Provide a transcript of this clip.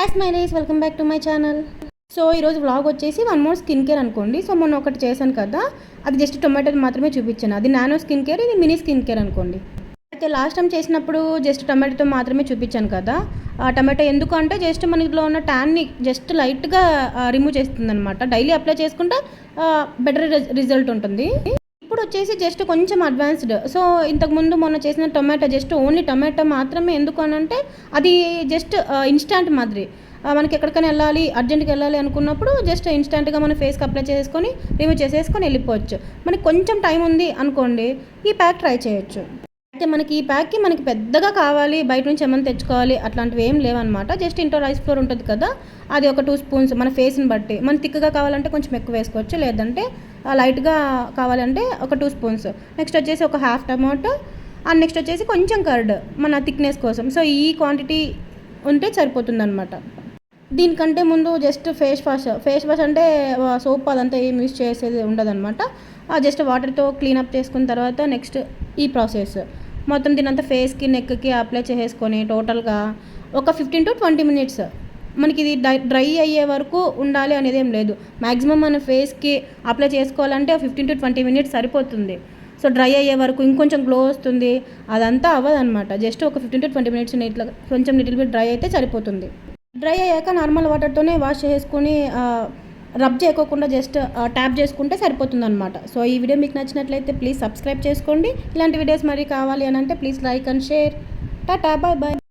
Hi smileys, welcome back to my channel. So ఈరోజు vlog వచ్చేసి one more skin care అనుకోండి. So మొన్న ఒకటి చేశాను కదా, అది జస్ట్ టొమాటోది మాత్రమే చూపించాను. అది నానో స్కిన్ కేర్, ఇది మినీ స్కిన్ కేర్ అనుకోండి. అయితే లాస్ట్ టైం చేసినప్పుడు జస్ట్ టొమాటోతో మాత్రమే చూపించాను కదా. ఆ టొమాటో ఎందుకు అంటే జస్ట్ మనలో ఉన్న ట్యాన్ని జస్ట్ లైట్గా రిమూవ్ చేస్తుంది అనమాట. డైలీ అప్లై చేసుకుంటే బెటర్ రిజల్ట్ ఉంటుంది. ఇప్పుడు వచ్చేసి జస్ట్ కొంచెం అడ్వాన్స్డ్. సో ఇంతకుముందు మొన్న చేసిన టొమాటో జస్ట్ ఓన్లీ టొమాటో మాత్రమే. ఎందుకు అని అంటే అది జస్ట్ ఇన్స్టాంట్ మాదిరి. మనకి ఎక్కడికైనా వెళ్ళాలి, అర్జెంట్గా వెళ్ళాలి అనుకున్నప్పుడు జస్ట్ ఇన్స్టాంట్గా మన ఫేస్కి అప్లై చేసుకొని రిమూవ్ చేసేసుకొని వెళ్ళిపోవచ్చు. మనకి కొంచెం టైం ఉంది అనుకోండి, ఈ ప్యాక్ ట్రై చేయొచ్చు. అయితే మనకి ఈ ప్యాక్కి మనకి పెద్దగా కావాలి, బయట నుంచి ఏమైనా తెచ్చుకోవాలి అట్లాంటివి ఏం లేవన్నమాట. జస్ట్ ఇంట్లో రైస్ ఫ్లోర్ ఉంటుంది కదా, అది ఒక 2 స్పూన్స్ మన ఫేస్ని బట్టి. మన థిక్గా కావాలంటే కొంచెం ఎక్కువ వేసుకోవచ్చు, లేదంటే లైట్గా కావాలంటే ఒక 2 స్పూన్స్. నెక్స్ట్ వచ్చేసి ఒక హాఫ్ టమాటో, అండ్ నెక్స్ట్ వచ్చేసి కొంచెం కర్డ్ మన థిక్నెస్ కోసం. సో ఈ క్వాంటిటీ ఉంటే సరిపోతుంది అనమాట. దీనికంటే ముందు జస్ట్ ఫేస్ వాష్ అంటే సోప్ అదంతా ఏం యూజ్ చేసేది ఉండదన్నమాట. జస్ట్ వాటర్తో క్లీనప్ చేసుకున్న తర్వాత నెక్స్ట్ ఈ ప్రాసెస్ మొత్తం దీనంతా ఫేస్కి నెక్కి అప్లై చేసేసుకొని టోటల్గా ఒక 15 to 20 మినిట్స్ మనకి ఇది డ్రై అయ్యే వరకు ఉండాలి అనేది ఏం లేదు. మ్యాక్సిమం మన ఫేస్కి అప్లై చేసుకోవాలంటే 15 to 20 మినిట్స్ సరిపోతుంది. సో డ్రై అయ్యే వరకు ఇంకొంచెం గ్లో వస్తుంది, అదంతా అవ్వదన్నమాట. జస్ట్ ఒక 15 to 20 మినిట్స్ ఇట్లా కొంచెం లిటిల్ బిట్ డ్రై అయితే సరిపోతుంది. డ్రై అయ్యాక నార్మల్ వాటర్తోనే వాష్ చేసుకొని రబ్ చేయకోకుండా జస్ట్ ట్యాప్ చేసుకుంటే సరిపోతుంది అనమాట. సో ఈ వీడియో మీకు నచ్చినట్లయితే ప్లీజ్ సబ్స్క్రైబ్ చేసుకోండి. ఇలాంటి వీడియోస్ మరి కావాలి అని అంటే please like and share. Tata, bye bye.